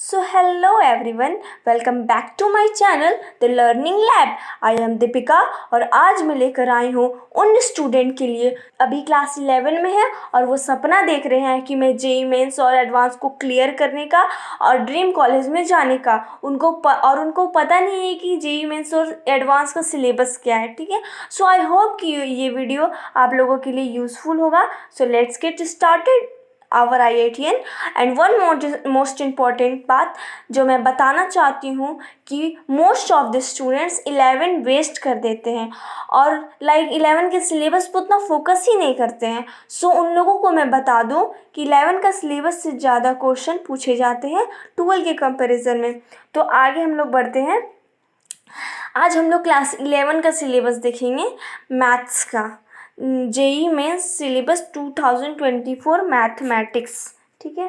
So hello everyone, welcome back to my channel The Learning Lab. I am Deepika और आज मैं लेकर आई हूँ उन स्टूडेंट के लिए अभी क्लास 11 में है और वो सपना देख रहे हैं कि मैं जेई मेंस और एडवांस को क्लियर करने का और ड्रीम कॉलेज में जाने का। उनको पता नहीं है कि जेई मेंस और एडवांस का सिलेबस क्या है। ठीक है, सो आई होप कि ये वीडियो आप लोगों के लिए यूज़फुल होगा। So let's get started our IITian and one most important बात जो मैं बताना चाहती हूँ कि most of the students 11 waste कर देते हैं और 11 के सिलेबस पर उतना फोकस ही नहीं करते हैं। सो उन लोगों को मैं बता दूँ कि 11 का सिलेबस से ज़्यादा क्वेश्चन पूछे जाते हैं 12 के कंपैरिजन में। तो आगे हम लोग बढ़ते हैं। आज हम लोग क्लास 11 का सिलेबस देखेंगे मैथ्स का, जेई मेंस सिलेबस 2024 मैथमेटिक्स। ठीक है,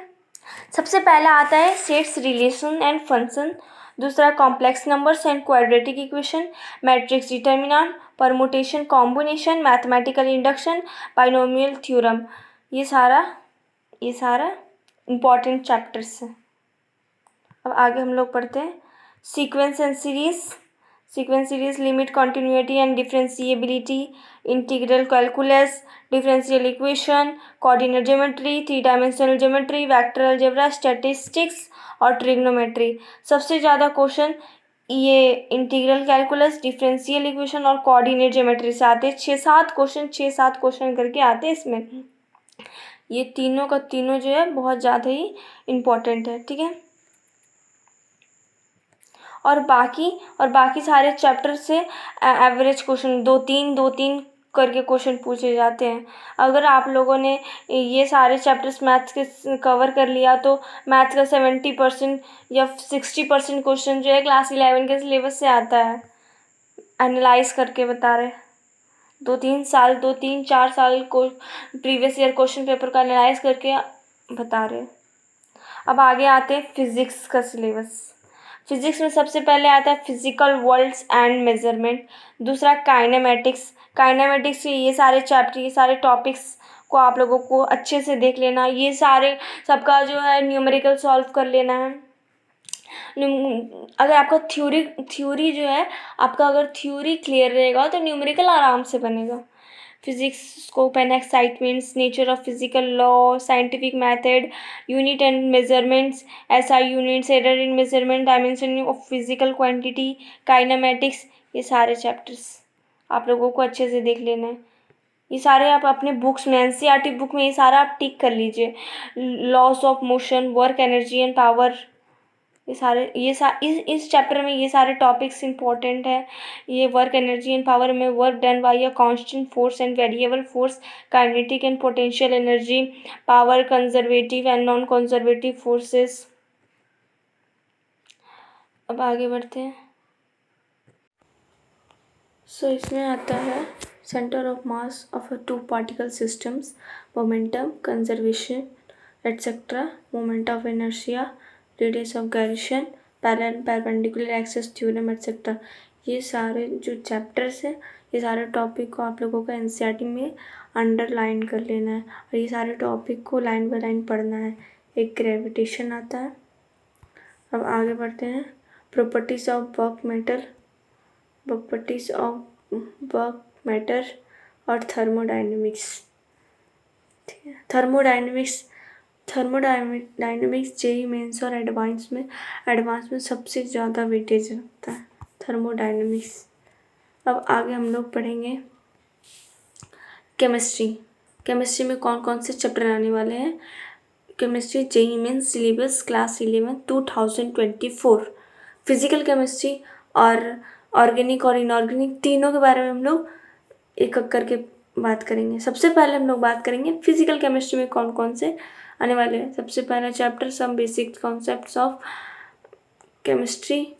सबसे पहला आता है सेट्स, रिलेशन एंड फंक्शन। दूसरा complex numbers and quadratic equation, matrix determinant, permutation, combination, mathematical induction, binomial theorem. ये सारा इम्पॉर्टेंट चैप्टर्स हैं। अब आगे हम लोग पढ़ते हैं sequence and series, limit, continuity and differentiability, integral calculus, differential equation, coordinate geometry, 3 dimensional geometry, vector algebra, statistics और ट्रिग्नोमेट्री। सबसे ज़्यादा क्वेश्चन ये इंटीग्रल कैलकुलस, डिफरेंशियल इक्वेशन और कोऑर्डिनेट ज्योमेट्री से आते हैं। 6-7 क्वेश्चन करके आते हैं इसमें। ये तीनों का तीनों जो है बहुत ज़्यादा ही इम्पोर्टेंट है। ठीक है, और बाकी सारे चैप्टर से एवरेज क्वेश्चन 2-3 करके क्वेश्चन पूछे जाते हैं। अगर आप लोगों ने ये सारे चैप्टर्स मैथ्स के कवर कर लिया तो मैथ्स का 70% या 60% क्वेश्चन जो है क्लास 11 के सिलेबस से आता है। एनालाइज करके बता रहे 2-4 साल को प्रीवियस ईयर क्वेश्चन पेपर का एनालाइज करके बता रहे। अब आगे आते हैं फिज़िक्स का सिलेबस। फिज़िक्स में सबसे पहले आता है फिजिकल वर्ल्ड्स एंड मेजरमेंट। दूसरा काइनेमेटिक्स के ये सारे चैप्टर, ये सारे टॉपिक्स को आप लोगों को अच्छे से देख लेना। ये सारे सबका जो है न्यूमेरिकल सॉल्व कर लेना है। अगर आपका थ्योरी जो है आपका अगर थ्योरी क्लियर रहेगा तो न्यूमेरिकल आराम से बनेगा। Physics scope and excitements, nature of physical law, scientific method, unit and measurements, SI units, error in measurement, dimension of physical quantity, kinematics. ये सारे चैप्टर्स आप लोगों को अच्छे से देख लेना है। ये सारे आप अपने बुक्स में, NCERT बुक में ये सारा आप टिक कर लीजिए। Loss of motion, work, energy and power, इस चैप्टर में ये सारे टॉपिक्स इंपॉर्टेंट है। ये वर्क, एनर्जी एंड पावर में work done by a constant force and variable force, kinetic and potential energy, power, conservative and non conservative forces. अब आगे बढ़ते हैं। सो इसमें आता है centre of mass of 2 particle systems, momentum, conservation etcetera, moment of inertia, radius of gyration, perpendicular axis theorem etcetera. ये सारे जो चैप्टर्स हैं, ये सारे टॉपिक को आप लोगों को NCERT में अंडरलाइन कर लेना है और ये सारे टॉपिक को लाइन बाय लाइन पढ़ना है। एक ग्रेविटेशन आता है। अब आगे बढ़ते हैं प्रॉपर्टीज ऑफ वर्क मैटर और थर्मोडाइनमिक्स। ठीक है, थर्मोडाइनमिक्स जेई मेंस और एडवांस में सबसे ज़्यादा वेटेज रखता है थर्मोडाइनमिक्स। अब आगे हम लोग पढ़ेंगे केमिस्ट्री में कौन कौन से चैप्टर आने वाले हैं। Chemistry JEE mains syllabus class 11 2024। Physical chemistry और ऑर्गेनिक और इनऑर्गेनिक तीनों के बारे में हम लोग एक एक करके बात करेंगे। सबसे पहले हम लोग बात करेंगे फिजिकल केमिस्ट्री में कौन कौन से आने वाले हैं। सबसे पहला chapter some basic concepts of chemistry,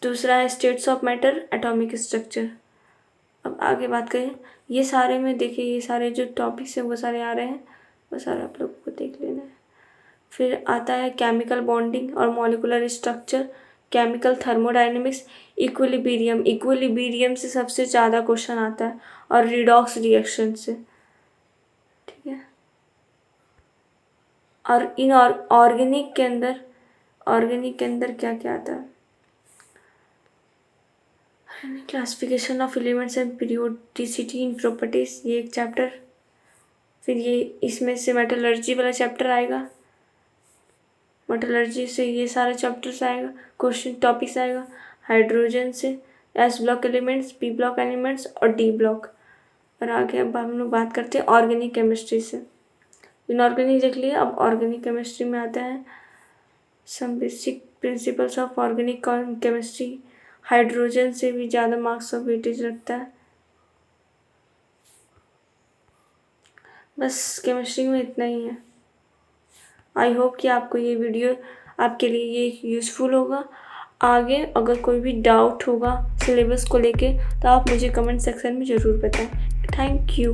दूसरा है states of matter, atomic structure. अब आगे बात करें, ये सारे में देखिए ये सारे जो टॉपिक्स हैं वो सारे आ रहे हैं, वो सारे आप लोगों को देख लेना है। फिर आता है केमिकल बॉन्डिंग और molecular structure, chemical thermodynamics, equilibrium से सबसे ज़्यादा क्वेश्चन आता है और रिडॉक्स रिएक्शन से। ठीक है, और इन ऑर्गेनिक के अंदर ऑर्गेनिक के अंदर क्या क्या आता है? Classification of elements and periodicity in properties, ये एक चैप्टर। फिर ये इसमें से मेटलर्जी वाला चैप्टर आएगा, मेटलर्जी से ये सारे चैप्टर्स आएगा, क्वेश्चन टॉपिक्स आएगा। हाइड्रोजन से S block elements, P block elements और डी ब्लॉक। और आगे अब हम लोग बात करते हैं ऑर्गेनिक केमिस्ट्री से। इनऑर्गेनिक देख लिया, अब ऑर्गेनिक केमिस्ट्री में आता है some basic principles of organic chemistry. Hydrogen से भी ज़्यादा मार्क्स ऑफ वेटेज रखता है। बस केमिस्ट्री में इतना ही है। आई होप कि आपको ये वीडियो आपके लिए ये यूज़फुल होगा। आगे अगर कोई भी डाउट होगा सिलेबस को लेके तो आप मुझे कमेंट सेक्शन में ज़रूर बताएं। Thank you.